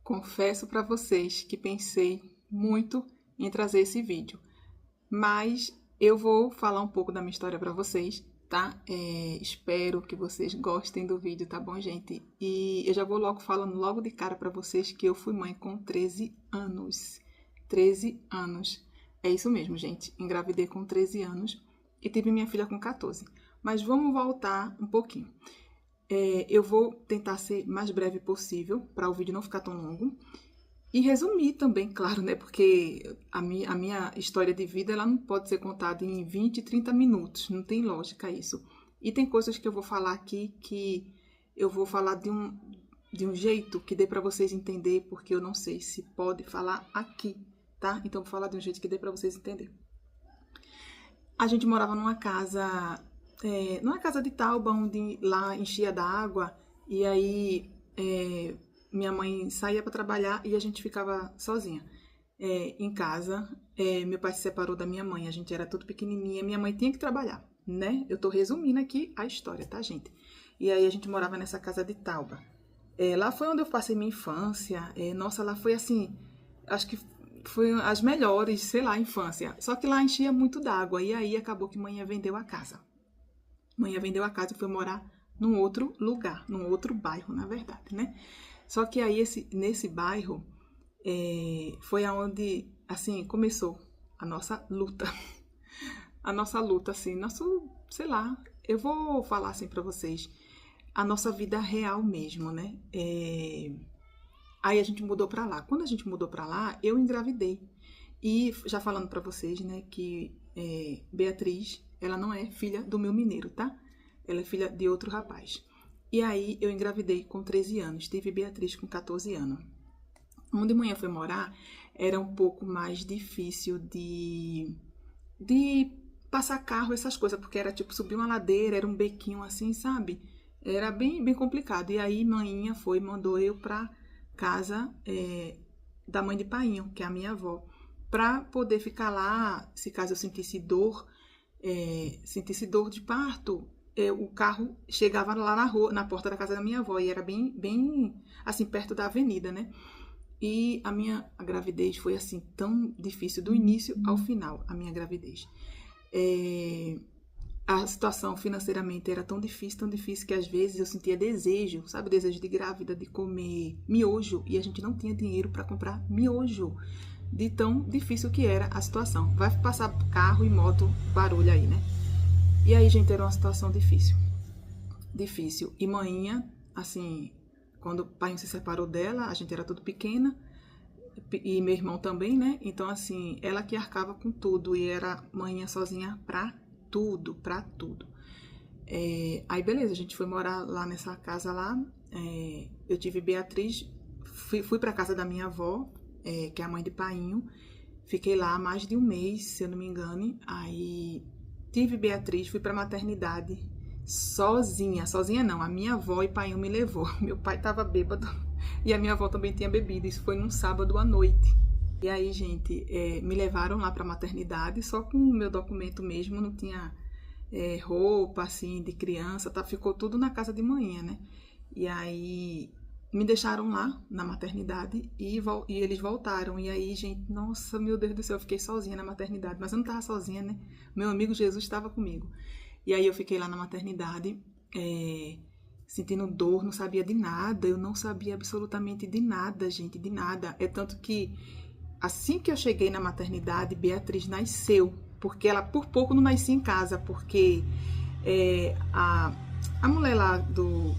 Confesso para vocês que pensei muito em trazer esse vídeo, mas eu vou falar um pouco da minha história para vocês, tá? Espero que vocês gostem do vídeo, tá bom, gente? E eu já vou logo falando logo de cara para vocês que eu fui mãe com 13 anos. 13 anos. É isso mesmo, gente. Engravidei com 13 anos e tive minha filha com 14. Mas vamos voltar um pouquinho. Eu vou tentar ser mais breve possível, para o vídeo não ficar tão longo. E resumir também, claro, né? Porque a minha história de vida, ela não pode ser contada em 20, 30 minutos. Não tem lógica isso. E tem coisas que eu vou falar aqui que eu vou falar de um jeito que dê para vocês entender, porque eu não sei se pode falar aqui, tá? Então, eu vou falar de um jeito que dê para vocês entenderem. A gente morava numa casa de Tauba, onde lá enchia d'água, e aí minha mãe saía para trabalhar e a gente ficava sozinha em casa. Meu pai se separou da minha mãe, a gente era tudo pequenininha, minha mãe tinha que trabalhar, né? Eu tô resumindo aqui a história, tá, gente? E aí a gente morava nessa casa de Tauba. Lá foi onde eu passei minha infância. Nossa, lá foi assim, acho que foi as melhores, sei lá, infância. Só que lá enchia muito d'água, e aí acabou que mãe vendeu a casa. Mãe vendeu a casa e foi morar num outro lugar, num outro bairro, na verdade, né? Só que aí nesse bairro foi aonde, assim, começou a nossa luta. A nossa luta, assim, sei lá, eu vou falar assim pra vocês, a nossa vida real mesmo, né? Aí a gente mudou pra lá. Quando a gente mudou pra lá, eu engravidei. E já falando pra vocês, né, que Beatriz, ela não é filha do meu mineiro, tá? Ela é filha de outro rapaz. E aí eu engravidei com 13 anos, tive Beatriz com 14 anos. Onde manhã foi morar, era um pouco mais difícil de passar carro, essas coisas, porque era tipo subir uma ladeira, era um bequinho assim, sabe? Era bem, bem complicado. E aí manhinha mandou eu pra casa da mãe de Painho, que é a minha avó, pra poder ficar lá, se caso eu sentisse dor de parto, o carro chegava lá na rua, na porta da casa da minha avó, e era bem, bem assim, perto da avenida, né? E a minha gravidez foi assim, tão difícil, do início ao final, a minha gravidez. A situação financeiramente era tão difícil que às vezes eu sentia desejo, sabe, desejo de grávida, de comer miojo, e a gente não tinha dinheiro para comprar miojo, de tão difícil que era a situação. Vai passar carro e moto, barulho aí, né? E aí, gente, era uma situação difícil. Difícil. E manhinha, assim, quando o pai se separou dela, a gente era tudo pequena, e meu irmão também, né? Então, assim, ela que arcava com tudo, e era manhinha sozinha pra tudo, pra tudo. Aí, beleza, a gente foi morar lá nessa casa lá. Eu tive Beatriz, fui pra casa da minha avó, que é a mãe de Painho. Fiquei lá mais de um mês, se eu não me engano. Aí tive Beatriz, fui pra maternidade sozinha. Sozinha não, a minha avó e Painho me levou. Meu pai tava bêbado e a minha avó também tinha bebido. Isso foi num sábado à noite. E aí, gente, me levaram lá pra maternidade, só com o meu documento mesmo, não tinha roupa, assim, de criança, tá? Ficou tudo na casa de manhã, né? E aí me deixaram lá na maternidade e eles voltaram. E aí, gente, nossa, meu Deus do céu, eu fiquei sozinha na maternidade. Mas eu não tava sozinha, né? Meu amigo Jesus estava comigo. E aí eu fiquei lá na maternidade, sentindo dor, não sabia de nada. Eu não sabia absolutamente de nada, gente, de nada. É tanto que assim que eu cheguei na maternidade, Beatriz nasceu. Porque ela por pouco não nascia em casa, porque a mulher lá do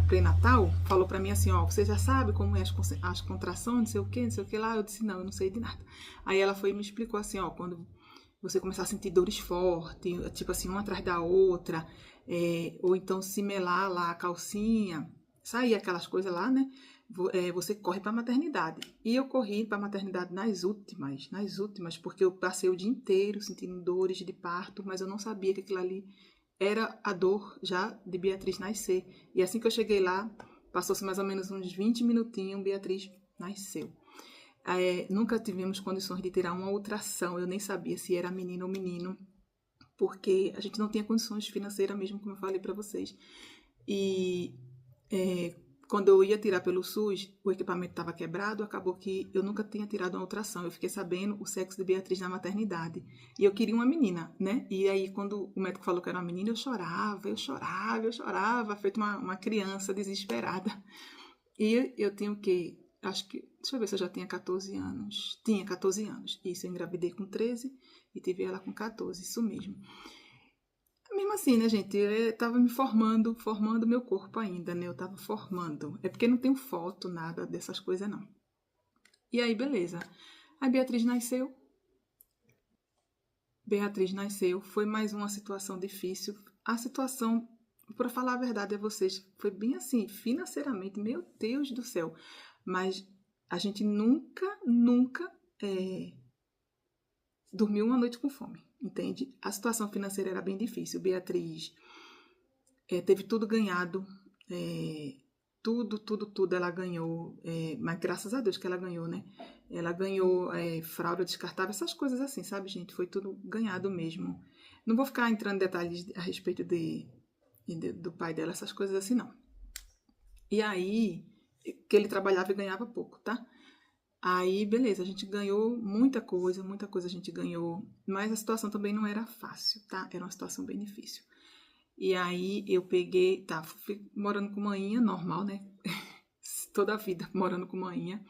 pré-natal falou pra mim assim, ó, você já sabe como é as contrações, não sei o que lá. Eu disse, não, eu não sei de nada. Aí ela foi e me explicou assim, ó, quando você começar a sentir dores fortes, tipo assim, uma atrás da outra, ou então se melar lá a calcinha, sair aquelas coisas lá, né? Você corre para a maternidade. E eu corri para a maternidade nas últimas, porque eu passei o dia inteiro sentindo dores de parto, mas eu não sabia que aquilo ali era a dor já de Beatriz nascer. E assim que eu cheguei lá, passou-se mais ou menos uns 20 minutinhos, Beatriz nasceu. Nunca tivemos condições de tirar uma ultrassom, eu nem sabia se era menino ou menino, porque a gente não tinha condições financeiras mesmo, como eu falei para vocês. E quando eu ia tirar pelo SUS, o equipamento estava quebrado, acabou que eu nunca tinha tirado uma ultrassom. Eu fiquei sabendo o sexo de Beatriz na maternidade. E eu queria uma menina, né? E aí, quando o médico falou que era uma menina, eu chorava, feito uma criança desesperada. E eu tinha o quê? Acho que, deixa eu ver se eu já tinha 14 anos. Tinha 14 anos. Isso, eu engravidei com 13 e tive ela com 14, isso mesmo. Mesmo assim, né, gente? Eu tava me formando meu corpo ainda, né? Eu tava formando. É porque não tenho foto, nada dessas coisas, não. E aí, beleza. A Beatriz nasceu. Foi mais uma situação difícil. A situação, para falar a verdade a vocês, foi bem assim, financeiramente, meu Deus do céu. Mas a gente nunca dormiu uma noite com fome, entende? A situação financeira era bem difícil. Beatriz teve tudo ganhado, tudo ela ganhou, mas graças a Deus que ela ganhou, né? Ela ganhou fralda descartável, essas coisas assim, sabe, gente? Foi tudo ganhado mesmo. Não vou ficar entrando em detalhes a respeito do pai dela, essas coisas assim, não. E aí, que ele trabalhava e ganhava pouco, tá? Aí, beleza, a gente ganhou muita coisa a gente ganhou, mas a situação também não era fácil, tá? Era uma situação bem difícil. E aí eu peguei, fui morando com manhinha, normal, né? Toda a vida morando com manhinha.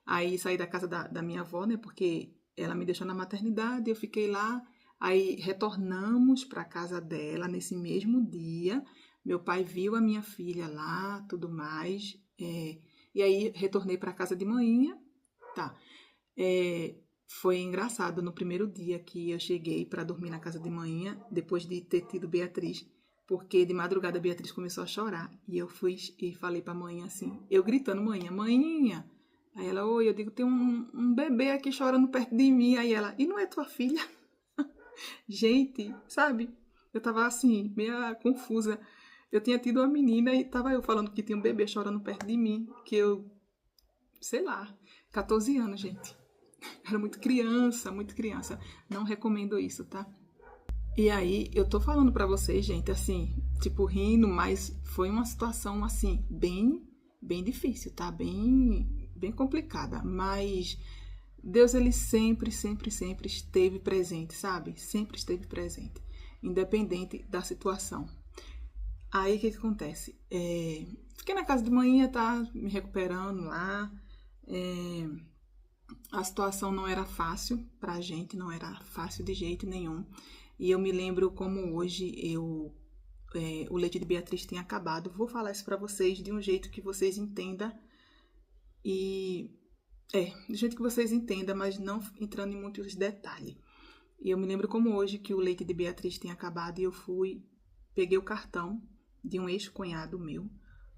Aí saí da casa da minha avó, né? Porque ela me deixou na maternidade, eu fiquei lá. Aí retornamos para a casa dela nesse mesmo dia. Meu pai viu a minha filha lá, tudo mais. E aí retornei para a casa de manhinha. Tá. Foi engraçado no primeiro dia que eu cheguei para dormir na casa de manhã, depois de ter tido Beatriz, porque de madrugada a Beatriz começou a chorar. E eu fui e falei pra mãe assim, eu gritando, manhinha. Aí ela, oi, eu digo, tem um bebê aqui chorando perto de mim. Aí ela, e não é tua filha? Gente, sabe? Eu tava assim, meio confusa. Eu tinha tido uma menina e tava eu falando que tinha um bebê chorando perto de mim, que eu, sei lá, 14 anos, gente. Era muito criança. Não recomendo isso, tá? E aí, eu tô falando pra vocês, gente, assim, tipo, rindo, mas foi uma situação, assim, bem difícil, tá? Bem complicada. Mas Deus, ele sempre esteve presente, sabe? Sempre esteve presente, independente da situação. Aí, o que acontece? Fiquei na casa de manhã, tá? Me recuperando lá. A situação não era fácil pra gente, não era fácil de jeito nenhum. E eu me lembro como hoje o leite de Beatriz tinha acabado. Vou falar isso pra vocês de um jeito que vocês entendam. Do jeito que vocês entendam, mas não entrando em muitos detalhes. E eu me lembro como hoje que o leite de Beatriz tinha acabado e eu peguei o cartão de um ex-cunhado meu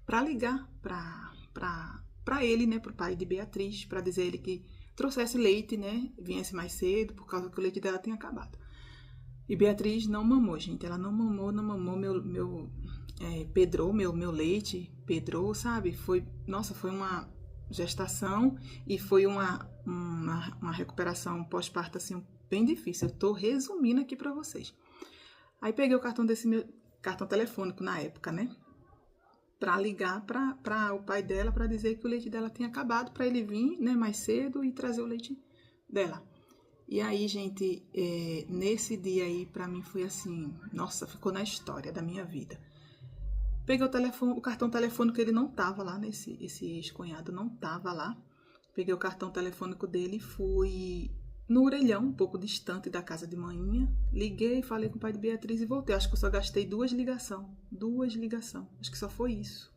pra ligar pra ele, né, pro pai de Beatriz, pra dizer a ele que trouxesse leite, né, viesse mais cedo, por causa que o leite dela tinha acabado. E Beatriz não mamou, gente. Ela não mamou pedrou meu leite, pedrou, sabe? Foi uma gestação e foi uma recuperação pós-parto, assim, bem difícil. Eu tô resumindo aqui pra vocês. Aí peguei o cartão desse meu cartão telefônico na época, né? Pra ligar pra o pai dela pra dizer que o leite dela tinha acabado, pra ele vir, né, mais cedo e trazer o leite dela. E aí, gente, nesse dia aí, pra mim foi assim, nossa, ficou na história da minha vida. Peguei o cartão telefônico, ele não tava lá, né? Esse ex-cunhado não tava lá. Peguei o cartão telefônico dele e fui no orelhão, um pouco distante da casa de manhinha. Liguei, falei com o pai de Beatriz e voltei. Acho que eu só gastei 2 ligações. Acho que só foi isso.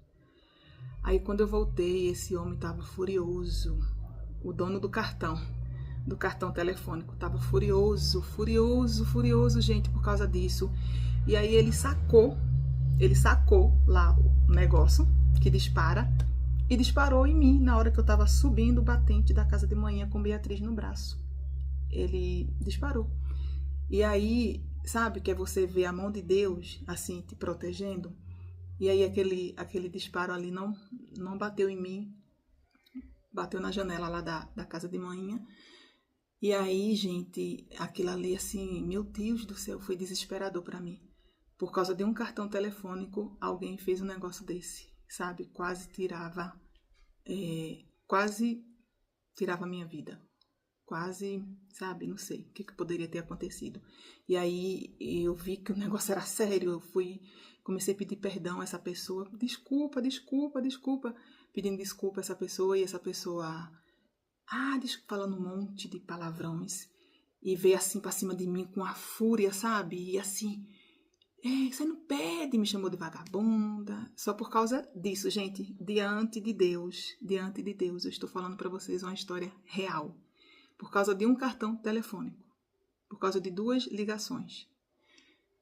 Aí, quando eu voltei, esse homem tava furioso. O dono do cartão telefônico tava furioso, gente, por causa disso. E aí ele sacou lá o negócio que dispara e disparou em mim na hora que eu tava subindo o batente da casa de manhã com Beatriz no braço. Ele disparou. E aí, sabe que é você ver a mão de Deus assim te protegendo? E aí aquele disparo ali não bateu em mim, bateu na janela lá da casa de manhã. E aí, gente, aquilo ali, assim, meu Deus do céu, foi desesperador pra mim. Por causa de um cartão telefônico, alguém fez um negócio desse. sabe? Quase tirava a minha vida. Quase, sabe, não sei o que poderia ter acontecido. E aí eu vi que o negócio era sério, comecei a pedir perdão a essa pessoa, desculpa, pedindo desculpa a essa pessoa, e essa pessoa, falando um monte de palavrões, e veio assim pra cima de mim com a fúria, sabe, e assim, você não pede, me chamou de vagabunda, só por causa disso, gente, diante de Deus, eu estou falando pra vocês uma história real. Por causa de um cartão telefônico, por causa de 2 ligações.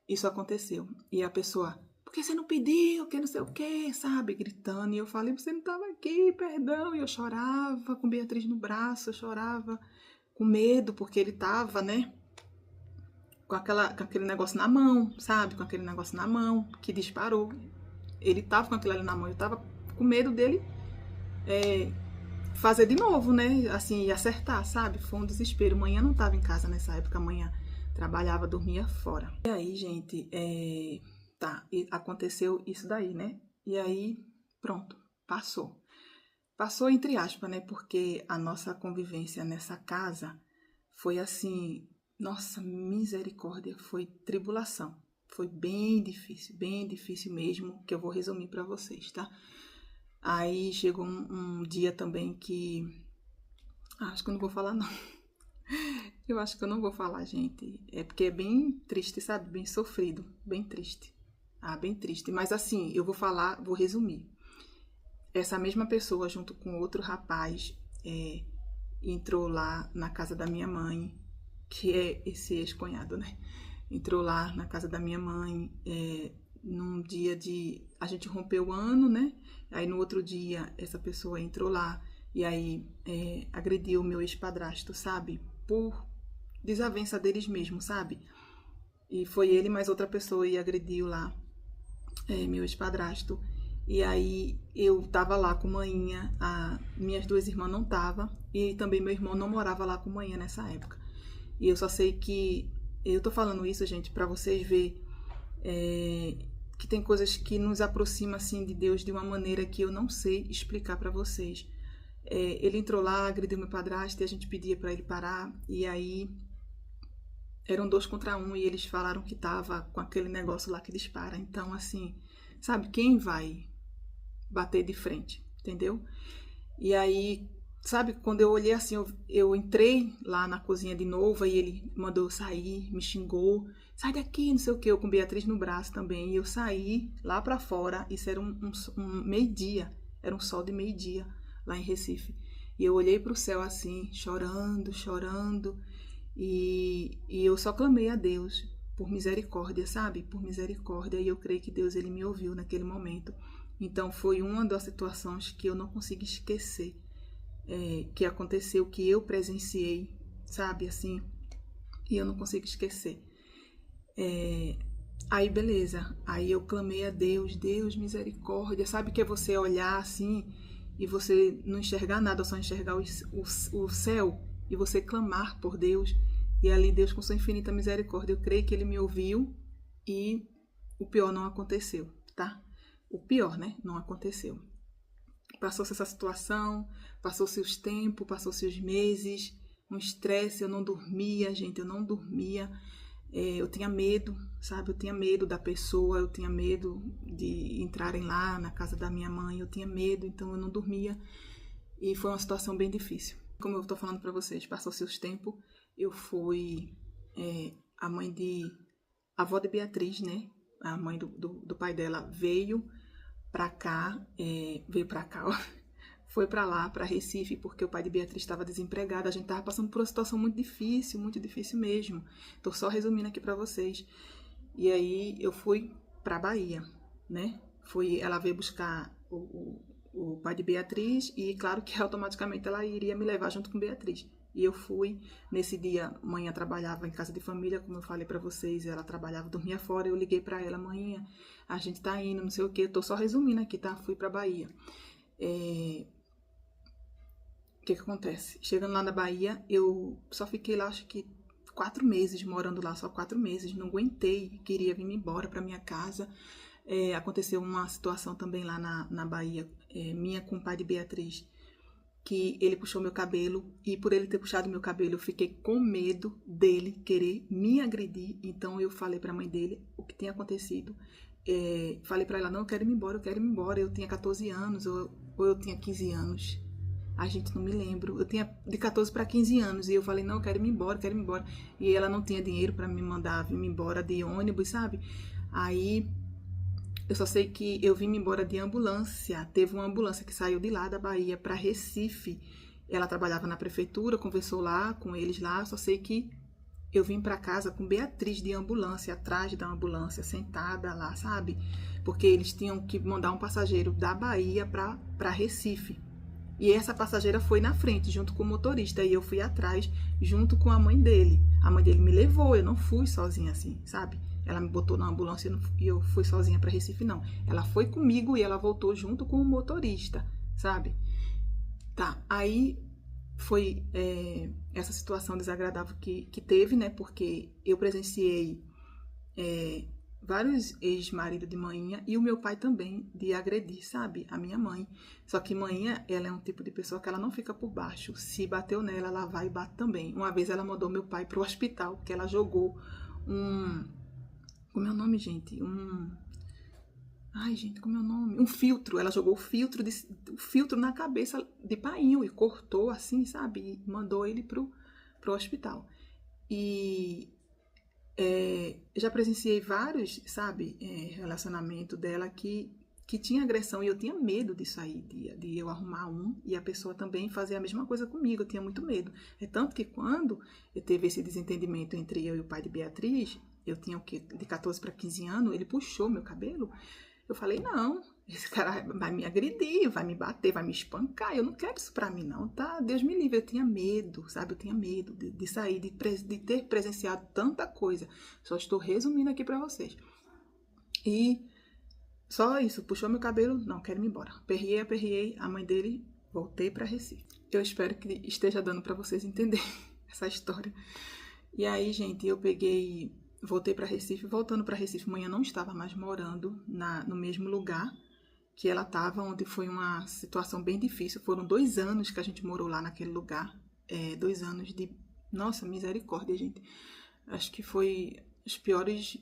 Isso aconteceu. E a pessoa, por que você não pediu, que não sei o quê, sabe? Gritando. E eu falei, você não estava aqui, perdão. E eu chorava com Beatriz no braço, eu chorava com medo, porque ele estava, né? Com aquele negócio na mão, sabe? Com aquele negócio na mão, que disparou. Ele estava com aquilo ali na mão, eu estava com medo dele fazer de novo, né? Assim, e acertar, sabe? Foi um desespero. Manhã não tava em casa nessa época, manhã trabalhava, dormia fora. E aí, gente, aconteceu isso daí, né? E aí, pronto, passou. Passou entre aspas, né? Porque a nossa convivência nessa casa foi assim, nossa, misericórdia, foi tribulação. Foi bem difícil mesmo, que eu vou resumir pra vocês, tá? Aí chegou um dia também que... acho que eu não vou falar, não. Eu acho que eu não vou falar, gente. É porque é bem triste, sabe? Bem sofrido. Bem triste. Bem triste. Mas assim, eu vou falar, vou resumir. Essa mesma pessoa, junto com outro rapaz, entrou lá na casa da minha mãe, que é esse ex-cunhado, né? Entrou lá na casa da minha mãe, num dia de... a gente rompeu o ano, né? Aí no outro dia essa pessoa entrou lá e aí agrediu o meu ex-padrasto, sabe? Por desavença deles mesmo, sabe? E foi ele mais outra pessoa e agrediu lá meu ex-padrasto. E aí eu tava lá com manhinha, minhas 2 irmãs não tava, e também meu irmão não morava lá com manhinha nessa época. E eu só sei que... eu tô falando isso, gente, pra vocês verem que tem coisas que nos aproximam assim de Deus de uma maneira que eu não sei explicar pra vocês. Ele entrou lá, agrediu meu padrasto e a gente pedia pra ele parar, e aí eram 2 contra 1 e eles falaram que tava com aquele negócio lá que dispara. Então, assim, sabe, quem vai bater de frente, entendeu? E aí, sabe, quando eu olhei assim, eu entrei lá na cozinha de novo e ele mandou eu sair, me xingou, sai daqui, não sei o que, eu com Beatriz no braço também, e eu saí lá pra fora, isso era um meio-dia, era um sol de meio-dia lá em Recife, e eu olhei pro céu assim, chorando, e eu só clamei a Deus por misericórdia, sabe, por misericórdia, e eu creio que Deus, ele me ouviu naquele momento. Então foi uma das situações que eu não consigo esquecer, que aconteceu, que eu presenciei, sabe, assim, e eu não consigo esquecer. Aí beleza, aí eu clamei a Deus, Deus, misericórdia, sabe que é você olhar assim e você não enxergar nada, só enxergar o céu e você clamar por Deus, e ali Deus com sua infinita misericórdia, eu creio que ele me ouviu e o pior não aconteceu, tá? O pior, né? Não aconteceu. Passou-se essa situação, passou-se os tempos, passou-se os meses, um estresse, eu não dormia, gente, eu não dormia. Eu tinha medo, sabe? Eu tinha medo da pessoa, eu tinha medo de entrarem lá na casa da minha mãe, eu tinha medo, então eu não dormia. E foi uma situação bem difícil. Como eu tô falando pra vocês, passou-se os tempos, eu fui a avó de Beatriz, né? A mãe do pai dela veio pra cá, ó, foi pra lá, pra Recife, porque o pai de Beatriz estava desempregado, a gente tava passando por uma situação muito difícil mesmo. Tô só resumindo aqui pra vocês. E aí eu fui pra Bahia, né? Ela veio buscar o pai de Beatriz e claro que automaticamente ela iria me levar junto com Beatriz. E eu fui, nesse dia, mãe trabalhava em casa de família, como eu falei pra vocês, ela trabalhava, dormia fora, eu liguei pra ela, mãe, a gente tá indo, não sei o que, eu tô só resumindo aqui, tá? Fui pra Bahia. O que acontece? Chegando lá na Bahia, eu só fiquei lá, acho que 4 meses, morando lá, só 4 meses, não aguentei, queria vir embora pra minha casa. Aconteceu uma situação também lá na Bahia, minha compadre Beatriz, que ele puxou meu cabelo, e por ele ter puxado meu cabelo, eu fiquei com medo dele querer me agredir. Então eu falei para a mãe dele o que tinha acontecido. Falei para ela, não, eu quero ir embora, eu quero ir embora. Eu tinha 14 anos, ou eu tinha 15 anos. A gente não me lembro. Eu tinha de 14 para 15 anos, e eu falei, não, eu quero ir embora, quero ir embora. E ela não tinha dinheiro para me mandar vir embora de ônibus, sabe? Aí eu só sei que eu vim embora de ambulância. Teve uma ambulância que saiu de lá da Bahia para Recife. Ela trabalhava na prefeitura, conversou lá com eles lá. Só sei que eu vim para casa com Beatriz de ambulância, atrás da ambulância, sentada lá, sabe? Porque eles tinham que mandar um passageiro da Bahia para Recife. E essa passageira foi na frente, junto com o motorista, e eu fui atrás, junto com a mãe dele. A mãe dele me levou, eu não fui sozinha assim, sabe? Ela me botou na ambulância e eu fui sozinha para Recife, não. Ela foi comigo e ela voltou junto com o motorista, sabe? Tá, aí foi essa situação desagradável que teve, né? Porque eu presenciei vários ex-maridos de manhã e o meu pai também de agredir, sabe? A minha mãe. Só que manhã, ela é um tipo de pessoa que ela não fica por baixo. Se bateu nela, ela vai e bate também. Uma vez ela mandou meu pai pro hospital, porque ela jogou como é o nome, gente? Ai, gente, como é o nome? Um filtro. Ela jogou o filtro na cabeça de painho e cortou assim, sabe? E mandou ele pro hospital. E já presenciei vários, sabe, relacionamento dela que tinha agressão e eu tinha medo disso aí, de eu arrumar e a pessoa também fazer a mesma coisa comigo. Eu tinha muito medo. É tanto que quando eu teve esse desentendimento entre eu e o pai de Beatriz, eu tinha o quê? De 14 para 15 anos, ele puxou meu cabelo. Eu falei, não, esse cara vai me agredir, vai me bater, vai me espancar. Eu não quero isso pra mim, não, tá? Deus me livre. Eu tinha medo, sabe? Eu tinha medo de sair, de ter presenciado tanta coisa. Só estou resumindo aqui pra vocês. E só isso, puxou meu cabelo, não, quero ir embora. Aperriei, a mãe dele, voltei pra Recife. Eu espero que esteja dando pra vocês entenderem essa história. E aí, gente, eu voltei para Recife. Voltando para Recife, manhã não estava mais morando no mesmo lugar que ela estava, onde foi uma situação bem difícil. Foram 2 anos que a gente morou lá naquele lugar. 2 anos de... Nossa, misericórdia, gente. Acho que foi os piores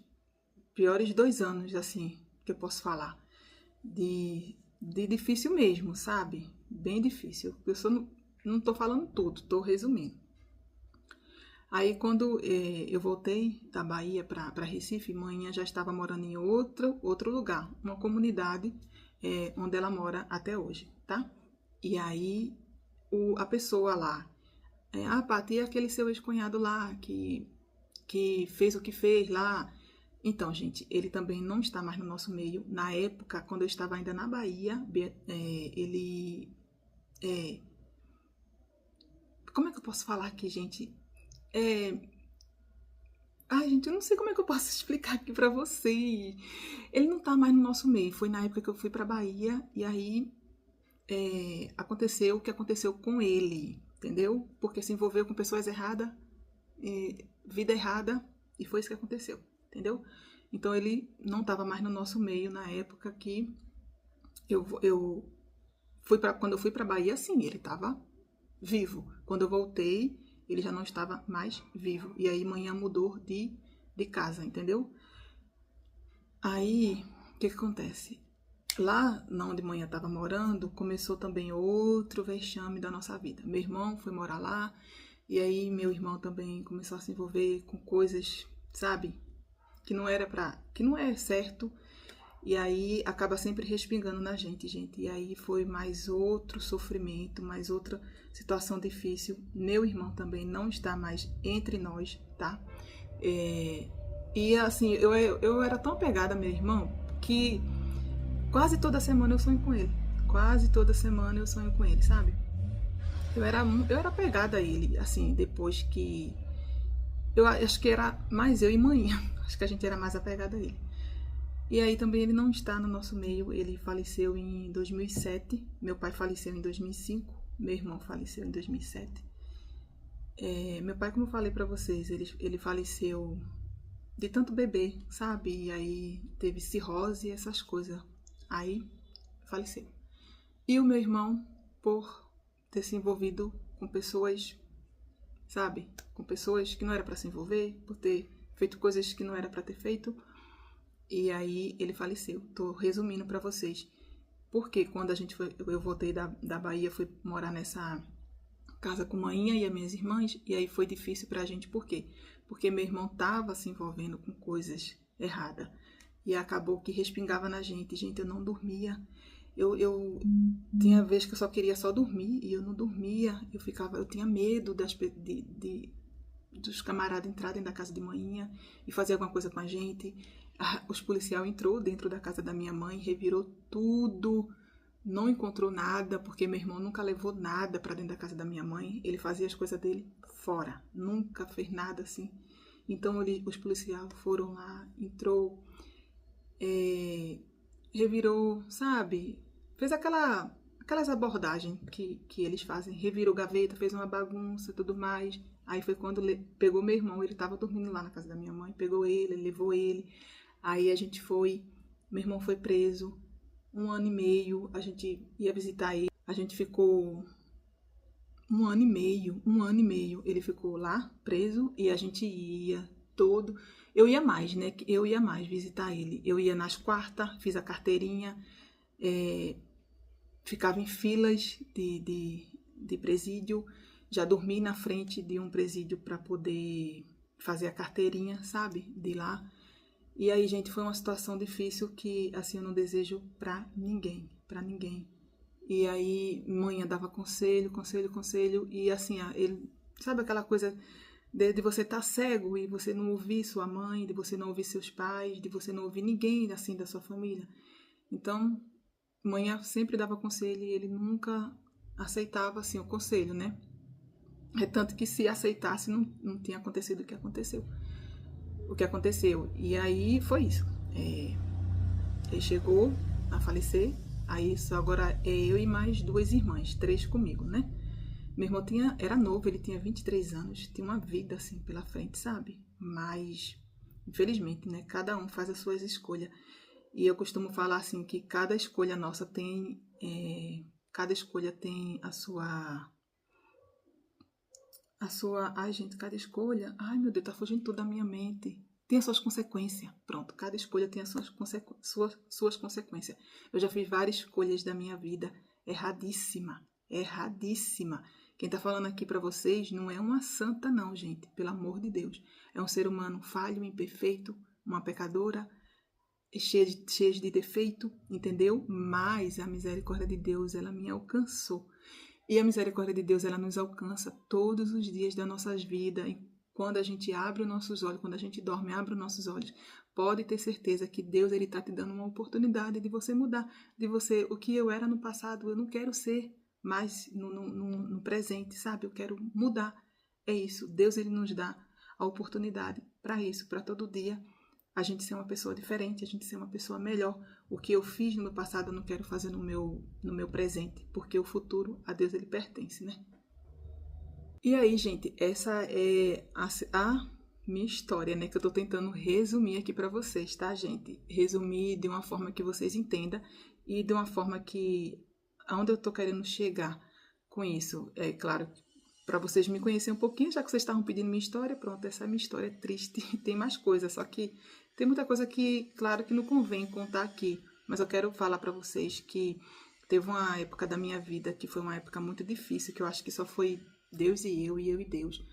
2 anos, assim, que eu posso falar. De difícil mesmo, sabe? Bem difícil. Eu só não tô falando tudo, tô resumindo. Aí, quando eu voltei da Bahia para Recife, manhã já estava morando em outro lugar, uma comunidade onde ela mora até hoje, tá? E aí, a pessoa lá, Paty, e aquele seu ex-cunhado lá que fez o que fez lá? Então, gente, ele também não está mais no nosso meio. Na época, quando eu estava ainda na Bahia, ele... como é que eu posso falar aqui, gente? Ai, gente, eu não sei como é que eu posso explicar aqui pra vocês. Ele não tá mais no nosso meio. Foi na época que eu fui pra Bahia e aí aconteceu o que aconteceu com ele, entendeu? Porque se envolveu com pessoas erradas, vida errada, e foi isso que aconteceu, entendeu? Então ele não tava mais no nosso meio na época que quando eu fui pra Bahia, sim, ele tava vivo. Quando eu voltei, ele já não estava mais vivo. E aí, manhã mudou de casa, entendeu? Aí, o que acontece? Lá onde manhã estava morando, começou também outro vexame da nossa vida. Meu irmão foi morar lá, e aí meu irmão também começou a se envolver com coisas, sabe? Que não é certo. E aí acaba sempre respingando na gente. E aí foi mais outro sofrimento, mais outra situação difícil. Meu irmão também não está mais entre nós, tá? E assim, eu era tão apegada ao meu irmão que quase toda semana eu sonho com ele. Quase toda semana eu sonho com ele, sabe? Eu era apegada a ele, assim, depois que... Eu acho que era mais eu e mãe. Acho que a gente era mais apegada a ele. E aí também ele não está no nosso meio, ele faleceu em 2007, meu pai faleceu em 2005, meu irmão faleceu em 2007. Meu pai, como eu falei pra vocês, ele faleceu de tanto beber, sabe? E aí teve cirrose e essas coisas. Aí faleceu. E o meu irmão, por ter se envolvido com pessoas, sabe? Com pessoas que não era para se envolver, por ter feito coisas que não era para ter feito. E aí ele faleceu. Tô resumindo para vocês. Porque quando eu voltei da Bahia, fui morar nessa casa com a mãinha e as minhas irmãs, e aí foi difícil pra gente, por quê? Porque meu irmão tava se envolvendo com coisas erradas, e acabou que respingava na gente. Gente, eu não dormia, eu tinha vez que eu só queria só dormir, e eu não dormia, eu tinha medo dos camaradas entrarem da casa de manhã e fazer alguma coisa com a gente. Os policiais entrou dentro da casa da minha mãe, revirou tudo, não encontrou nada, porque meu irmão nunca levou nada para dentro da casa da minha mãe. Ele fazia as coisas dele fora, nunca fez nada assim. Então os policiais foram lá, entrou, revirou, sabe? Fez aquelas abordagens que eles fazem, revirou gaveta, fez uma bagunça e tudo mais. Aí foi quando pegou meu irmão, ele estava dormindo lá na casa da minha mãe, pegou ele, levou ele. Aí a gente meu irmão foi preso 1 ano e meio, a gente ia visitar ele. A gente ficou 1 ano e meio, ele ficou lá preso e a gente ia todo. Eu ia mais, né? Eu ia mais visitar ele. Eu ia nas quartas, fiz a carteirinha, ficava em filas de presídio, já dormi na frente de um presídio para poder fazer a carteirinha, sabe? De lá. E aí, gente, foi uma situação difícil que, assim, eu não desejo pra ninguém, pra ninguém. E aí, mãe dava conselho, e assim, ele, sabe aquela coisa de você estar cego e você não ouvir sua mãe, de você não ouvir seus pais, de você não ouvir ninguém, assim, da sua família. Então, mãe sempre dava conselho e ele nunca aceitava, assim, o conselho, né? É tanto que se aceitasse, não tinha acontecido o que aconteceu. E aí foi isso. Ele chegou a falecer. Aí só agora é eu e mais 2 irmãs, 3 comigo, né? Meu irmão era novo, ele tinha 23 anos, tinha uma vida assim pela frente, sabe? Mas, infelizmente, né? Cada um faz as suas escolhas. E eu costumo falar assim que cada escolha nossa tem. Cada escolha tem a sua. Ai, gente, cada escolha. Ai, meu Deus, tá fugindo tudo da minha mente. Tem as suas consequências. Pronto, cada escolha tem as suas consequências. Eu já fiz várias escolhas da minha vida erradíssima. Quem tá falando aqui pra vocês não é uma santa, não, gente. Pelo amor de Deus. É um ser humano falho, imperfeito, uma pecadora, cheia de defeito, entendeu? Mas a misericórdia de Deus, ela me alcançou. E a misericórdia de Deus, ela nos alcança todos os dias das nossas vidas. E quando a gente abre os nossos olhos, quando a gente dorme, abre os nossos olhos, pode ter certeza que Deus, ele está te dando uma oportunidade de você mudar. De você, o que eu era no passado, eu não quero ser mais no presente, sabe? Eu quero mudar. É isso. Deus, ele nos dá a oportunidade para isso, para todo dia a gente ser uma pessoa diferente, a gente ser uma pessoa melhor. O que eu fiz no meu passado, eu não quero fazer no meu presente, porque o futuro, a Deus, ele pertence, né? E aí, gente, essa é a minha história, né? Que eu tô tentando resumir aqui pra vocês, tá, gente? Resumir de uma forma que vocês entendam e de uma forma que... Aonde eu tô querendo chegar com isso? É claro, para vocês me conhecerem um pouquinho, já que vocês estavam pedindo minha história, pronto, essa é a minha história triste. Tem mais coisa, só que tem muita coisa que, claro, que não convém contar aqui, mas eu quero falar para vocês que teve uma época da minha vida que foi uma época muito difícil, que eu acho que só foi Deus e eu e Deus.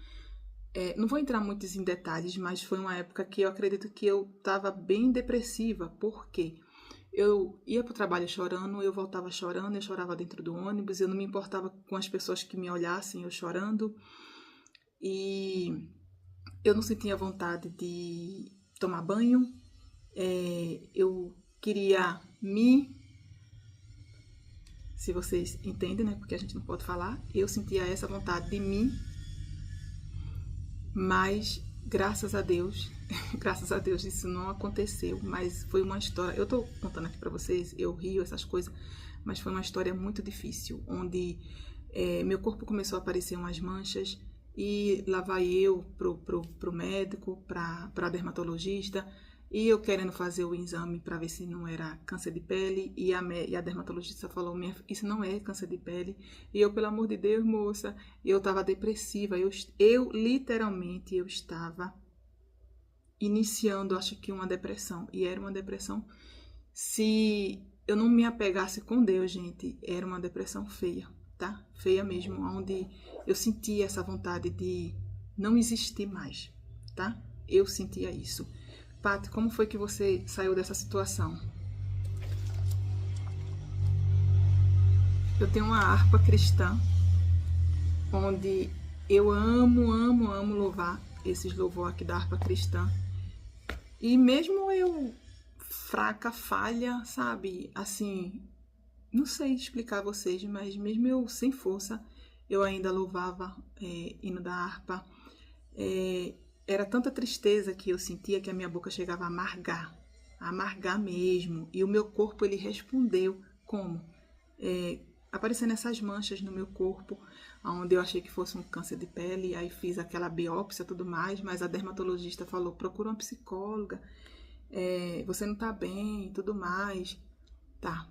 Não vou entrar muito em detalhes, mas foi uma época que eu acredito que eu estava bem depressiva. Por quê? Eu ia para o trabalho chorando, eu voltava chorando, eu chorava dentro do ônibus, eu não me importava com as pessoas que me olhassem, eu chorando. E eu não sentia vontade de tomar banho. Eu queria se vocês entendem, né? Porque a gente não pode falar. Eu sentia essa vontade de mim, mas graças a Deus isso não aconteceu, mas foi uma história, eu tô contando aqui pra vocês, eu rio, essas coisas, mas foi uma história muito difícil, onde meu corpo começou a aparecer umas manchas, E lá vai eu pro médico, pra dermatologista, e eu querendo fazer o exame para ver se não era câncer de pele, e a dermatologista falou, isso não é câncer de pele. E eu, pelo amor de Deus, moça, eu estava depressiva, eu literalmente, eu estava iniciando, acho que uma depressão, e era uma depressão, se eu não me apegasse com Deus, gente, era uma depressão feia, tá? Feia mesmo, onde eu sentia essa vontade de não existir mais, tá? Eu sentia isso. Paty, como foi que você saiu dessa situação? Eu tenho uma harpa cristã, onde eu amo louvar esses louvor aqui da harpa cristã. E mesmo eu fraca, falha, sabe? Assim, não sei explicar a vocês, mas mesmo eu sem força, eu ainda louvava hino da harpa. Era tanta tristeza que eu sentia que a minha boca chegava a amargar mesmo. E o meu corpo, ele respondeu como? Aparecendo essas manchas no meu corpo, onde eu achei que fosse um câncer de pele, aí fiz aquela biópsia e tudo mais, mas a dermatologista falou, procura uma psicóloga, você não tá bem e tudo mais. Tá,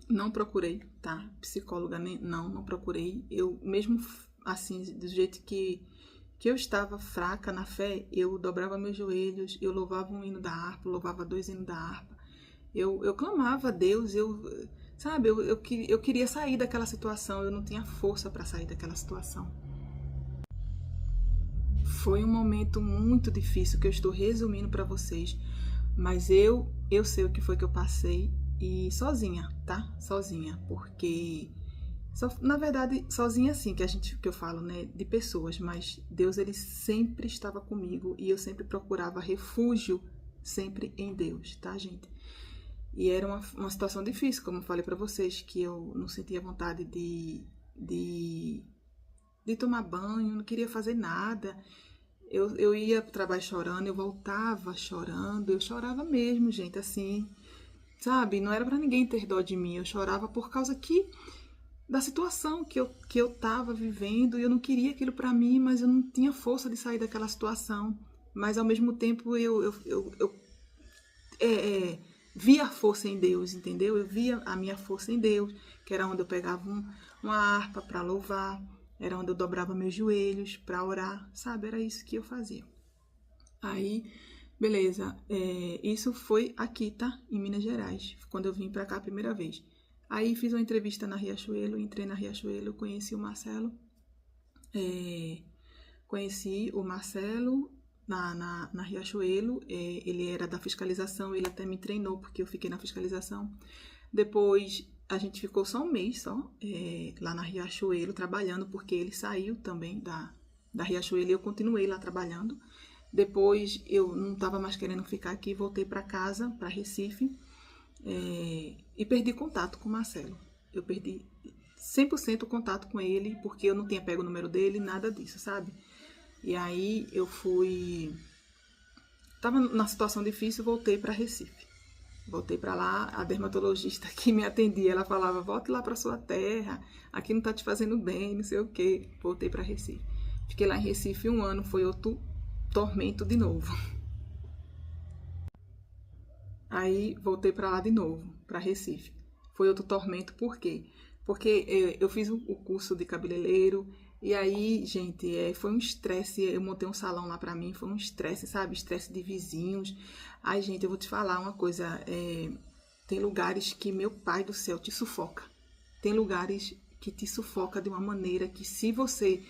não procurei, tá? Psicóloga, não procurei. Eu, mesmo assim, do jeito que eu estava fraca na fé, eu dobrava meus joelhos, eu louvava um hino da harpa, louvava 2 hinos da harpa. Eu clamava a Deus, sabe, eu queria sair daquela situação, eu não tinha força para sair daquela situação. Foi um momento muito difícil que eu estou resumindo para vocês, mas eu sei o que foi que eu passei e sozinha, tá? Sozinha, porque na verdade, sozinha assim, que eu falo, né, de pessoas, mas Deus, ele sempre estava comigo e eu sempre procurava refúgio sempre em Deus, tá, gente? E era uma situação difícil, como eu falei pra vocês, que eu não sentia vontade de tomar banho, não queria fazer nada. Eu ia pro trabalho chorando, eu voltava chorando, eu chorava mesmo, gente, assim, sabe? Não era pra ninguém ter dó de mim, eu chorava por causa da situação que eu tava vivendo, e eu não queria aquilo pra mim, mas eu não tinha força de sair daquela situação. Mas ao mesmo tempo eu via a força em Deus, entendeu? Eu via a minha força em Deus, que era onde eu pegava uma harpa para louvar, era onde eu dobrava meus joelhos para orar, sabe? Era isso que eu fazia. Aí, beleza, isso foi aqui, tá? Em Minas Gerais, quando eu vim para cá a primeira vez. Aí fiz uma entrevista na Riachuelo, entrei na Riachuelo, conheci o Marcelo, na Riachuelo, ele era da fiscalização, ele até me treinou, porque eu fiquei na fiscalização. Depois, a gente ficou só um mês só, lá na Riachuelo, trabalhando, porque ele saiu também da Riachuelo e eu continuei lá trabalhando. Depois, eu não estava mais querendo ficar aqui, voltei para casa, para Recife, e perdi contato com o Marcelo. Eu perdi 100% o contato com ele, porque eu não tinha pego o número dele, nada disso, sabe? E aí eu tava na situação difícil, voltei para Recife. Voltei para lá, a dermatologista que me atendia, ela falava, volte lá para sua terra, aqui não tá te fazendo bem, não sei o quê. Voltei para Recife. Fiquei lá em Recife 1 ano, foi outro tormento de novo. Aí voltei para lá de novo, para Recife. Foi outro tormento, por quê? Porque eu fiz o curso de cabeleireiro, e aí, gente, foi um estresse. Eu montei um salão lá pra mim, foi um estresse, sabe? Estresse de vizinhos. Ai, gente, eu vou te falar uma coisa. Tem lugares que, meu pai do céu, te sufoca. Tem lugares que te sufoca de uma maneira que, se você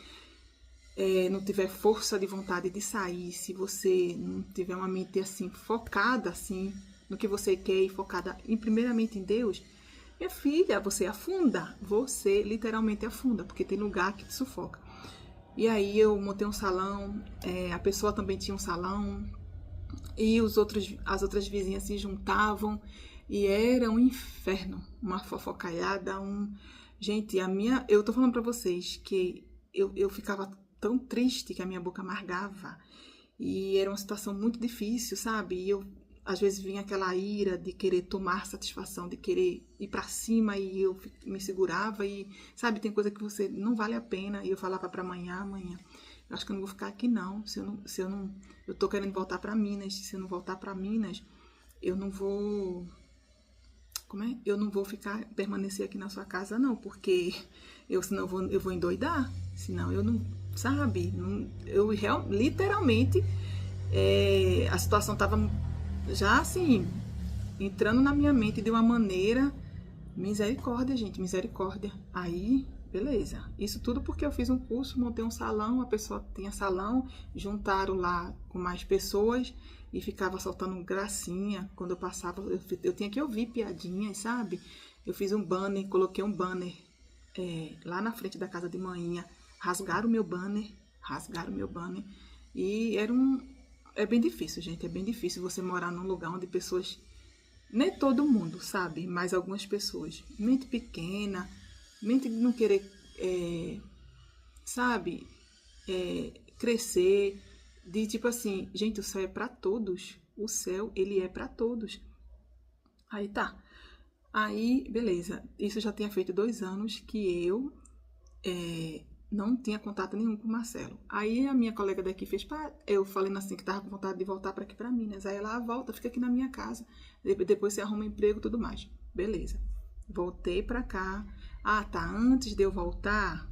não tiver força de vontade de sair, se você não tiver uma mente assim, focada assim, no que você quer e focada primeiramente em Deus, minha filha, você afunda. Você literalmente afunda, porque tem lugar que te sufoca. E aí eu montei um salão, a pessoa também tinha um salão, e as outras vizinhas se juntavam, e era um inferno, uma fofocaiada, Gente, eu tô falando pra vocês que eu ficava tão triste que a minha boca amargava, e era uma situação muito difícil, sabe? E eu às vezes vinha aquela ira de querer tomar satisfação, de querer ir pra cima, e eu me segurava e, sabe, tem coisa que você não vale a pena, e eu falava pra amanhã, eu acho que eu não vou ficar aqui não, eu tô querendo voltar pra Minas, se eu não voltar pra Minas, eu não vou, eu não vou permanecer aqui na sua casa não, porque senão eu vou endoidar, senão eu não, sabe, não, literalmente, a situação tava já assim, entrando na minha mente de uma maneira, misericórdia, gente, misericórdia. Aí, beleza. Isso tudo porque eu fiz um curso, montei um salão, a pessoa tinha salão, juntaram lá com mais pessoas e ficava soltando gracinha. Quando eu passava, eu tinha que ouvir piadinhas, sabe? Eu fiz um banner, coloquei um banner lá na frente da casa de manhã, rasgaram o meu banner, e é bem difícil, gente, é bem difícil você morar num lugar onde pessoas, nem todo mundo, sabe, mas algumas pessoas, mente pequena, mente de não querer, sabe, crescer, de tipo assim, gente, o céu é pra todos, o céu, ele é pra todos. Aí tá, aí, beleza, isso já tinha feito 2 anos que eu não tinha contato nenhum com o Marcelo. Aí a minha colega daqui fez, eu falando assim que tava com vontade de voltar para aqui para Minas. Aí ela volta, fica aqui na minha casa, depois você arruma emprego e tudo mais. Beleza. Voltei para cá. Ah, tá, antes de eu voltar,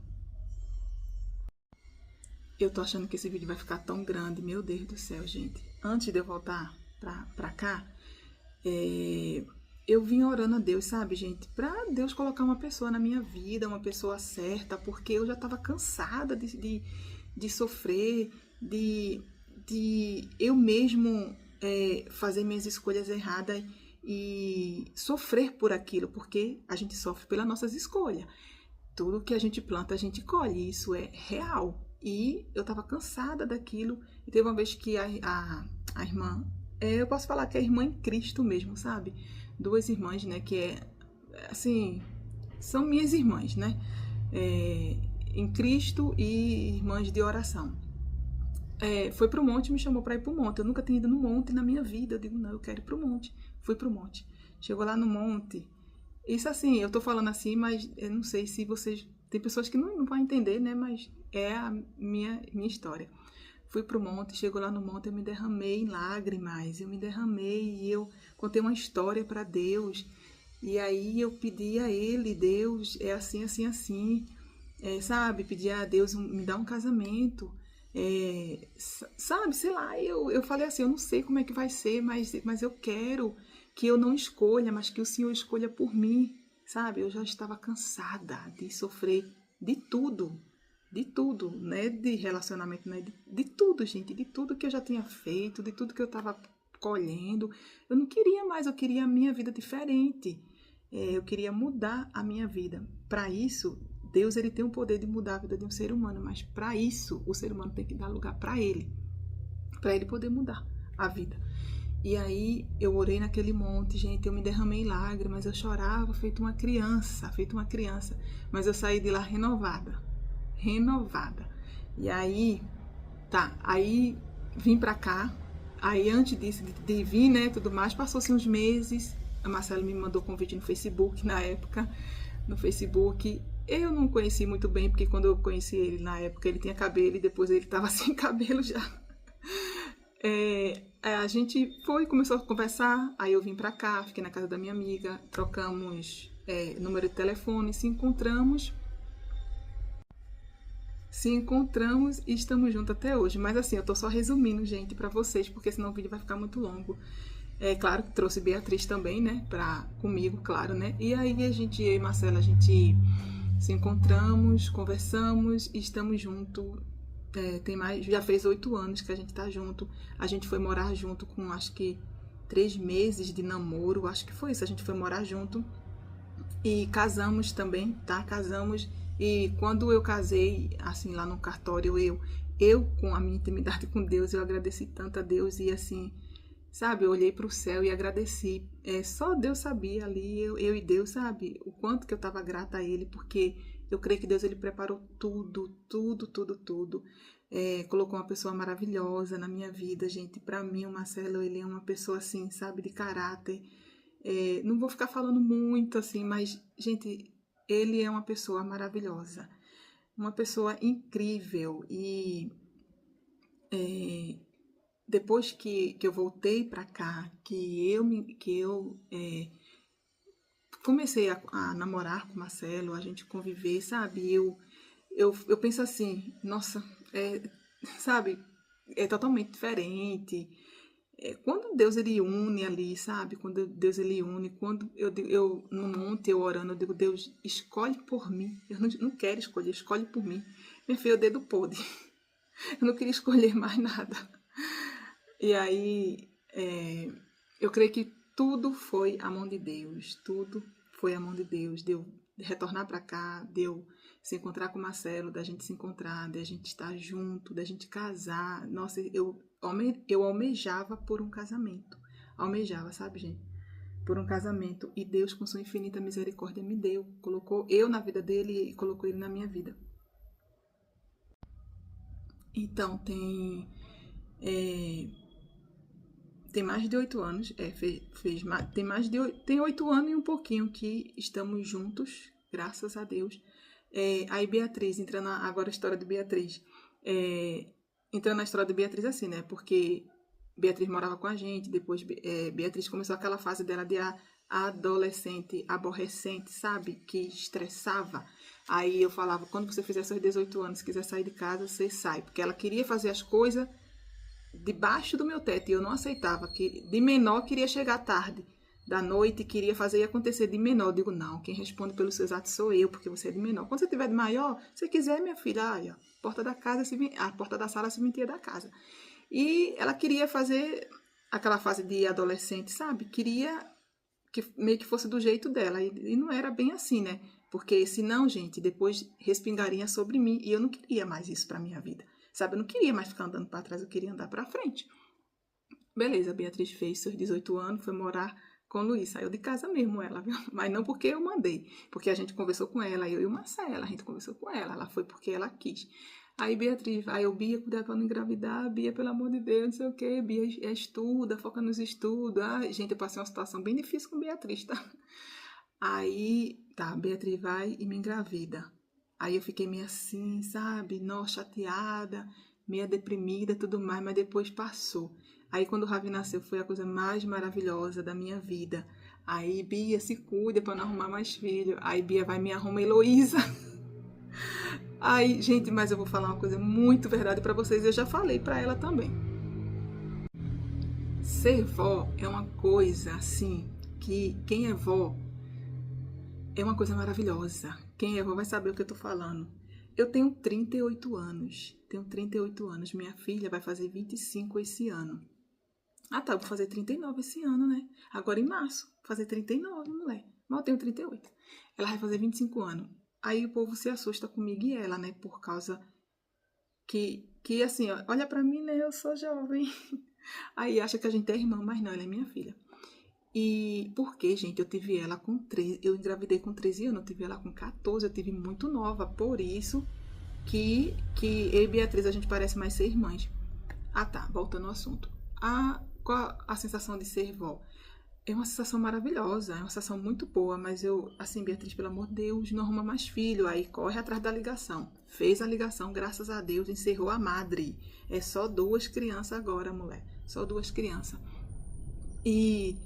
eu tô achando que esse vídeo vai ficar tão grande, meu Deus do céu, gente. Antes de eu voltar pra cá, eu vim orando a Deus, sabe, gente? Pra Deus colocar uma pessoa na minha vida, uma pessoa certa, porque eu já tava cansada de sofrer, de eu mesmo fazer minhas escolhas erradas e sofrer por aquilo, porque a gente sofre pelas nossas escolhas. Tudo que a gente planta, a gente colhe, isso é real. E eu tava cansada daquilo. E teve uma vez que a irmã, eu posso falar que é irmã em Cristo mesmo, sabe? 2 irmãs, né, que assim, são minhas irmãs, né? Em Cristo e irmãs de oração. Foi pro monte e me chamou pra ir pro monte. Eu nunca tinha ido no monte na minha vida. Eu digo, não, eu quero ir pro monte. Fui pro monte. Chegou lá no monte. Isso assim, eu tô falando assim, mas eu não sei se vocês... Tem pessoas que não vão entender, né? Mas é a minha história. Fui pro monte, chegou lá no monte, eu me derramei em lágrimas. Eu me derramei e eu contei uma história para Deus. E aí eu pedi a Ele, Deus, é assim, assim, assim. Sabe? Pedi a Deus, me dá um casamento. Sabe? Sei lá, eu falei assim, eu não sei como é que vai ser, mas eu quero que eu não escolha, mas que o Senhor escolha por mim, sabe? Eu já estava cansada de sofrer de tudo, né? De relacionamento, né? De tudo, gente, de tudo que eu já tinha feito, de tudo que eu estava colhendo. Eu não queria mais, eu queria a minha vida diferente. Eu queria mudar a minha vida. Para isso, Deus ele tem o poder de mudar a vida de um ser humano, mas para isso, o ser humano tem que dar lugar para ele poder mudar a vida. E aí eu orei naquele monte, gente, eu me derramei em lágrimas, eu chorava feito uma criança, mas eu saí de lá renovada. E aí, aí vim pra cá, aí antes disso, de vir, né, tudo mais, passou-se uns meses, a Marcela me mandou convite no Facebook, na época, eu não conheci muito bem, porque quando eu conheci ele na época, ele tinha cabelo e depois ele tava sem cabelo já. A gente começou a conversar, aí eu vim pra cá, fiquei na casa da minha amiga, trocamos número de telefone, se encontramos e estamos juntos até hoje. Mas assim, eu tô só resumindo, gente, pra vocês, porque senão o vídeo vai ficar muito longo. Claro que trouxe Beatriz também, né, comigo, claro, né. E aí eu e Marcela, a gente se encontramos, conversamos e estamos juntos. Já fez 8 anos que a gente tá junto. A gente foi morar junto com, acho que 3 meses de namoro, acho que foi isso. A gente foi morar junto e casamos também, tá? Casamos. E quando eu casei, assim, lá no cartório, eu com a minha intimidade com Deus, eu agradeci tanto a Deus e assim, sabe, eu olhei para o céu e agradeci. Só Deus sabia ali, eu e Deus, sabe, o quanto que eu tava grata a Ele, porque eu creio que Deus ele preparou tudo. colocou uma pessoa maravilhosa na minha vida, gente. Para mim, o Marcelo, ele é uma pessoa assim, sabe, de caráter. Não vou ficar falando muito assim, mas, gente, ele é uma pessoa maravilhosa, uma pessoa incrível. E depois que eu voltei para cá, que eu comecei a namorar com o Marcelo, a gente conviver, sabe? Eu penso assim, nossa, sabe? É totalmente diferente. Quando Deus ele une ali, sabe? Quando Deus ele une, quando eu no monte eu orando, eu digo, Deus, escolhe por mim. Eu não quero escolher, escolhe por mim. Minha filha, o dedo podre. Eu não queria escolher mais nada. E aí, eu creio que tudo foi a mão de Deus, tudo foi a mão de Deus, de eu retornar para cá, de eu se encontrar com o Marcelo, da gente se encontrar, da gente estar junto, da gente casar. Nossa, eu almejava por um casamento, almejava, sabe, gente? Por um casamento, e Deus, com sua infinita misericórdia, me deu, colocou eu na vida dele e colocou ele na minha vida. Então, tem mais de 8 anos, tem 8 anos e um pouquinho que estamos juntos, graças a Deus. Aí Beatriz, entrando agora a história de Beatriz, entrando na história de Beatriz assim, né, porque Beatriz morava com a gente, depois Beatriz começou aquela fase dela de adolescente, aborrecente, sabe, que estressava. Aí eu falava, quando você fizer seus 18 anos, se quiser sair de casa, você sai, porque ela queria fazer as coisas debaixo do meu teto e eu não aceitava, que de menor queria chegar tarde da noite, queria fazer e acontecer de menor. Eu digo, não, quem responde pelos seus atos sou eu, porque você é de menor. Quando você tiver de maior, se quiser, minha filha, aí, ó, porta da casa, a porta da sala se mentia da casa. E ela queria fazer aquela fase de adolescente, sabe? Queria que meio que fosse do jeito dela, e não era bem assim, né? Porque senão, gente, depois respingaria sobre mim, e eu não queria mais isso pra minha vida. Sabe, eu não queria mais ficar andando para trás, eu queria andar para frente. Beleza, a Beatriz fez seus 18 anos, foi morar com o Luiz. Saiu de casa mesmo ela, viu? Mas não porque eu mandei. Porque a gente conversou com ela, eu e o Marcelo, a gente conversou com ela. Ela foi porque ela quis. Aí Beatriz, Bia, cuidado pra não engravidar. Bia, pelo amor de Deus, não sei o quê. Bia estuda, foca nos estudos. Gente, eu passei uma situação bem difícil com Beatriz, tá? Aí, tá, Beatriz vai e me engravida. Aí eu fiquei meio assim, sabe? Nossa, chateada, meio deprimida, tudo mais, mas depois passou. Aí quando o Ravi nasceu, foi a coisa mais maravilhosa da minha vida. Aí Bia se cuida pra não arrumar mais filho. Aí Bia vai e me arruma Heloísa. Aí, gente, mas eu vou falar uma coisa muito verdade pra vocês. Eu já falei pra ela também. Ser vó é uma coisa, assim, que quem é vó é uma coisa maravilhosa. Quem é vó vai saber o que eu tô falando. Eu tenho 38 anos. Tenho 38 anos. Minha filha vai fazer 25 esse ano. Ah, tá. Vou fazer 39 esse ano, né? Agora em março. Vou fazer 39, mulher. Mas eu tenho 38. Ela vai fazer 25 anos. Aí o povo se assusta comigo e ela, né? Por causa que assim, ó, olha pra mim, né? Eu sou jovem. Aí acha que a gente é irmã, mas não, ela é minha filha. E porque, gente, eu tive ela com 13, eu engravidei com 13 anos, eu tive ela com 14, eu tive muito nova, por isso que eu e Beatriz, a gente parece mais ser irmãs. Ah tá, voltando ao assunto. Qual a sensação de ser vó? É uma sensação maravilhosa, é uma sensação muito boa, mas eu, assim, Beatriz, pelo amor de Deus, não arruma mais filho, aí corre atrás da ligação. Fez a ligação, graças a Deus, encerrou a madre. É só 2 crianças agora, mulher, só 2 crianças. E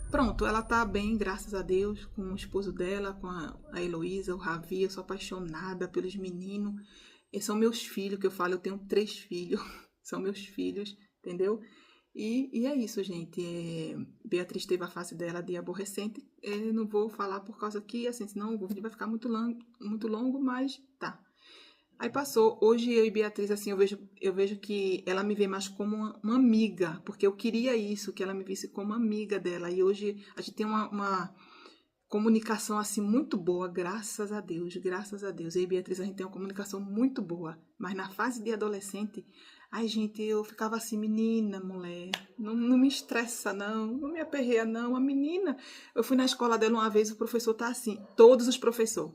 pronto, ela tá bem, graças a Deus, com o esposo dela, com a Heloísa, o Ravi. Eu sou apaixonada pelos meninos. Eles são meus filhos, que eu falo, eu tenho 3 filhos. São meus filhos, entendeu? E é isso, gente. Beatriz teve a fase dela de aborrecente. Não vou falar por causa que, assim, senão o vídeo vai ficar muito longo, mas tá. Aí passou. Hoje eu e Beatriz, assim, eu vejo que ela me vê mais como uma amiga, porque eu queria isso, que ela me visse como amiga dela. E hoje a gente tem uma comunicação, assim, muito boa, graças a Deus, graças a Deus. Eu e Beatriz, a gente tem uma comunicação muito boa. Mas na fase de adolescente, ai, gente, eu ficava assim, menina, mulher, não me estressa, não me aperreia, não. A menina, eu fui na escola dela uma vez, o professor tá assim, todos os professores.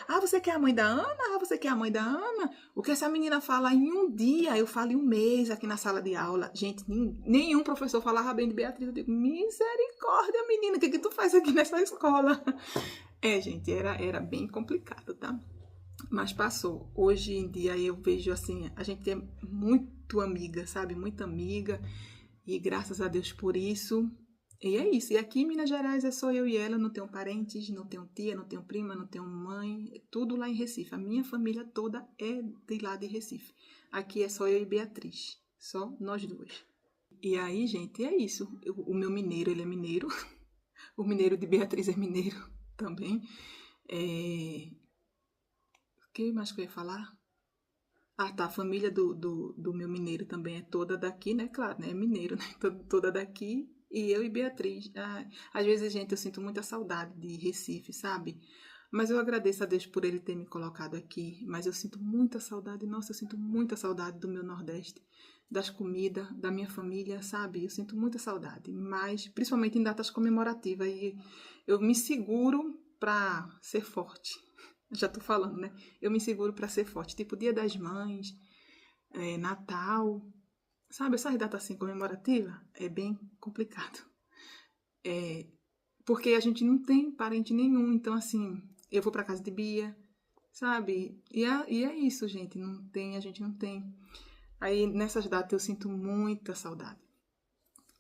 Ah, você quer a mãe da Ana? Ah, você quer a mãe da Ana? O que essa menina fala em um dia, eu falo em um mês aqui na sala de aula. Gente, nenhum professor falava bem de Beatriz. Eu digo, misericórdia, menina, o que que tu faz aqui nessa escola? É, gente, era bem complicado, tá? Mas passou. Hoje em dia eu vejo assim, a gente é muito amiga, sabe? Muito amiga. E graças a Deus por isso. E é isso. E aqui em Minas Gerais é só eu e ela, não tenho parentes, não tenho tia, não tenho prima, não tenho mãe, é tudo lá em Recife. A minha família toda é de lá de Recife. Aqui é só eu e Beatriz, só nós duas. E aí, gente, é isso. O meu mineiro, ele é mineiro. O mineiro de Beatriz é mineiro também. O que mais que eu ia falar? Ah, tá. A família do meu mineiro também é toda daqui, né? Claro, né? É mineiro, né? Toda daqui. E eu e Beatriz. Ah, às vezes, gente, eu sinto muita saudade de Recife, sabe? Mas eu agradeço a Deus por ele ter me colocado aqui. Mas eu sinto muita saudade. Nossa, eu sinto muita saudade do meu Nordeste, das comidas, da minha família, sabe? Eu sinto muita saudade. Mas, principalmente em datas comemorativas. E eu me seguro pra ser forte. Já tô falando, né? Eu me seguro pra ser forte. Tipo, Dia das Mães, Natal. Sabe, essas datas assim comemorativas é bem complicado. Porque a gente não tem parente nenhum. Então, assim, eu vou pra casa de Bia, sabe? E é isso, gente. Não tem, a gente não tem. Aí, nessas datas, eu sinto muita saudade.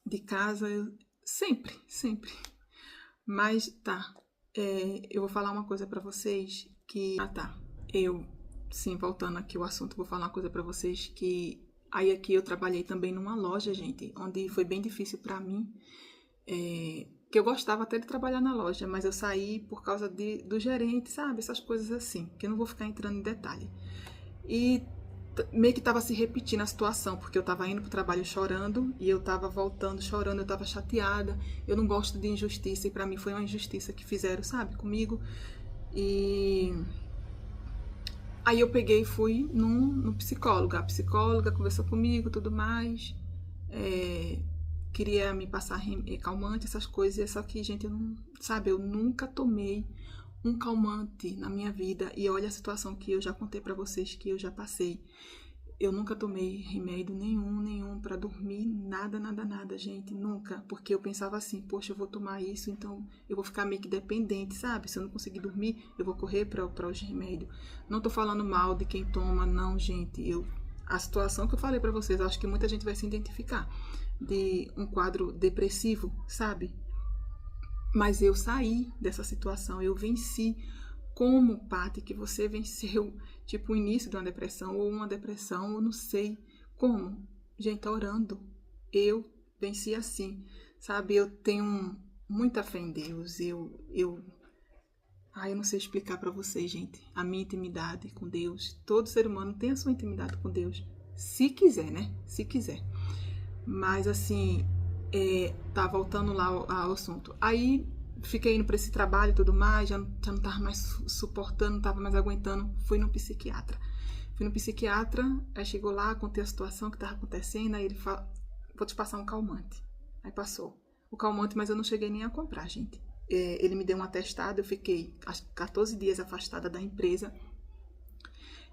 De casa, sempre, sempre. Mas, tá. Eu vou falar uma coisa pra vocês que... Ah, tá. Sim, voltando aqui ao assunto, vou falar uma coisa pra vocês que... Aí aqui eu trabalhei também numa loja, gente, onde foi bem difícil pra mim. Que eu gostava até de trabalhar na loja, mas eu saí por causa do gerente, sabe? Essas coisas assim, que eu não vou ficar entrando em detalhe. E meio que tava se repetindo a situação, porque eu tava indo pro trabalho chorando e eu tava voltando chorando, eu tava chateada. Eu não gosto de injustiça e pra mim foi uma injustiça que fizeram, sabe, comigo. E aí eu peguei e fui num psicólogo. A psicóloga conversou comigo, tudo mais. Queria me passar calmante, essas coisas. Só que, gente, eu não, sabe, eu nunca tomei um calmante na minha vida. E olha a situação que eu já contei pra vocês, que eu já passei. Eu nunca tomei remédio nenhum pra dormir, nada, gente, nunca. Porque eu pensava assim, poxa, eu vou tomar isso, então eu vou ficar meio que dependente, sabe? Se eu não conseguir dormir, eu vou correr para os remédios. Não tô falando mal de quem toma, não, gente. A situação que eu falei pra vocês, acho que muita gente vai se identificar. De um quadro depressivo, sabe? Mas eu saí dessa situação, eu venci. Como, Paty, que você venceu, tipo, o início de uma depressão, ou uma depressão, eu não sei como. Gente, orando, eu venci assim, sabe? Eu tenho muita fé em Deus, eu não sei explicar pra vocês, gente, a minha intimidade com Deus. Todo ser humano tem a sua intimidade com Deus, se quiser, né? Se quiser. Mas, assim, tá voltando lá ao assunto. Aí, fiquei indo para esse trabalho e tudo mais, já não tava mais suportando, não tava mais aguentando, fui no psiquiatra. Aí chegou lá, contei a situação que tava acontecendo, aí ele falou, vou te passar um calmante. Aí passou o calmante, mas eu não cheguei nem a comprar, gente. Ele me deu um atestado, eu fiquei 14 dias afastada da empresa.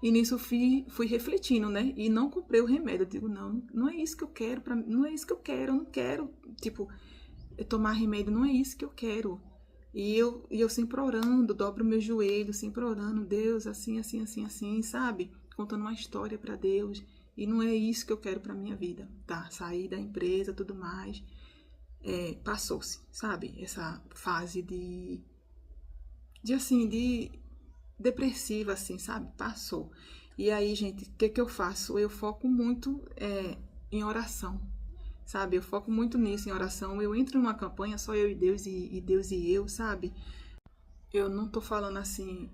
E nisso fui refletindo, né? E não comprei o remédio. Eu digo, não é isso que eu quero, não é isso que eu quero, eu não quero, tipo, tomar remédio, não é isso que eu quero. E eu sempre orando, dobro meu joelho, sempre orando, Deus, assim, sabe? Contando uma história para Deus. E não é isso que eu quero para minha vida, tá? Sair da empresa, tudo mais. Passou-se, sabe? Essa fase de depressiva, assim, sabe? Passou. E aí, gente, o que eu faço? Eu foco muito em oração, sabe? Eu foco muito nisso, em oração. Eu entro numa campanha, só eu e Deus, e Deus e eu, sabe? Eu não tô falando assim...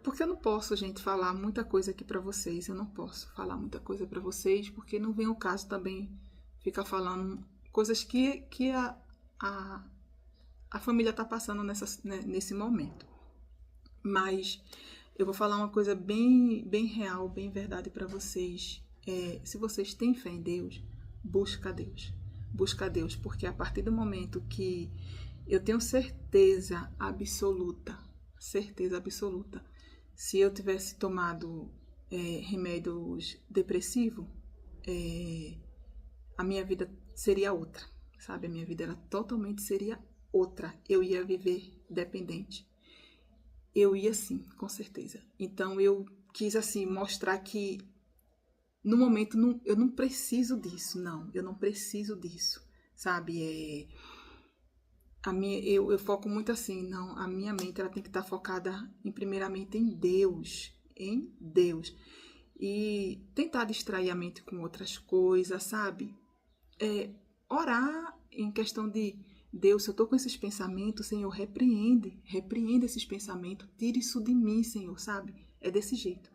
porque eu não posso, gente, falar muita coisa aqui pra vocês. Eu não posso falar muita coisa pra vocês, porque não vem o caso também ficar falando coisas que a família tá passando nesse momento. Mas eu vou falar uma coisa bem, bem real, bem verdade pra vocês. Se vocês têm fé em Deus, busca Deus. Busca Deus, porque a partir do momento que Eu tenho certeza absoluta, se eu tivesse tomado remédios depressivos, a minha vida seria outra, sabe? A minha vida seria outra. Eu ia viver dependente. Eu ia sim, com certeza. Então eu quis assim mostrar que no momento eu não preciso disso, não. Eu não preciso disso, sabe? Eu foco muito assim, não. A minha mente ela tem que estar focada primeiramente em Deus, e tentar distrair a mente com outras coisas, sabe? Orar em questão de Deus, se eu estou com esses pensamentos, Senhor, repreende esses pensamentos, tire isso de mim, Senhor, sabe? É desse jeito.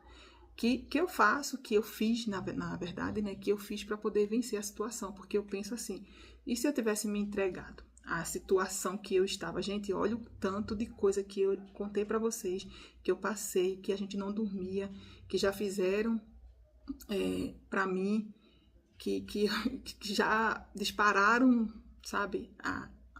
Que eu faço, que eu fiz, na verdade, né? Que eu fiz para poder vencer a situação, porque eu penso assim, e se eu tivesse me entregado à situação que eu estava? Gente, olha o tanto de coisa que eu contei para vocês, que eu passei, que a gente não dormia, que já fizeram para mim, que já dispararam, sabe,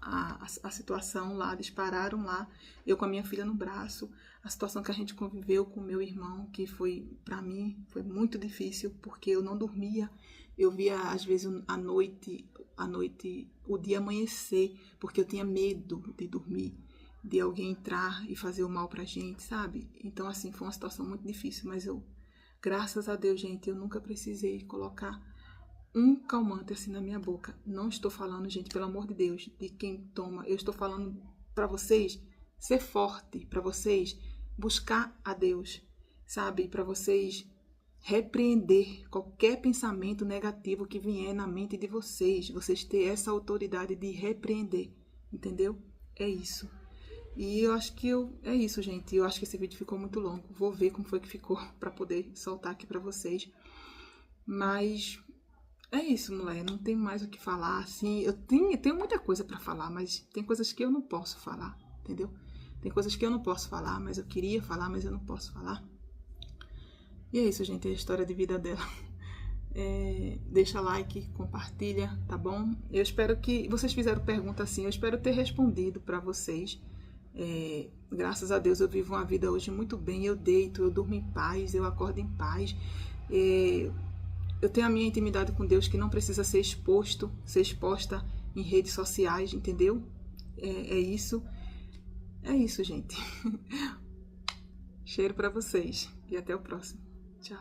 a situação lá, dispararam lá, eu com a minha filha no braço, a situação que a gente conviveu com o meu irmão, que foi, para mim, foi muito difícil, porque eu não dormia, eu via, às vezes, à noite, o dia amanhecer, porque eu tinha medo de dormir, de alguém entrar e fazer o mal pra gente, sabe? Então, assim, foi uma situação muito difícil, mas graças a Deus, gente, eu nunca precisei colocar um calmante assim na minha boca. Não estou falando, gente, pelo amor de Deus, de quem toma. Eu estou falando para vocês ser forte, para vocês buscar a Deus, sabe? Para vocês repreender qualquer pensamento negativo que vier na mente de vocês. Vocês ter essa autoridade de repreender, entendeu? É isso. E eu acho que é isso, gente. Eu acho que esse vídeo ficou muito longo. Vou ver como foi que ficou para poder soltar aqui para vocês. Mas é isso, mulher. Não tem mais o que falar, assim. Eu tenho muita coisa pra falar, mas tem coisas que eu não posso falar, entendeu? Tem coisas que eu não posso falar, mas eu queria falar, mas eu não posso falar. E é isso, gente. É a história de vida dela. Deixa like, compartilha, tá bom? Eu espero que... Vocês fizeram pergunta assim, eu espero ter respondido pra vocês. Graças a Deus eu vivo uma vida hoje muito bem. Eu deito, eu durmo em paz, eu acordo em paz. Eu tenho a minha intimidade com Deus que não precisa ser exposta em redes sociais, entendeu? É isso. É isso, gente. Cheiro pra vocês. E até o próximo. Tchau.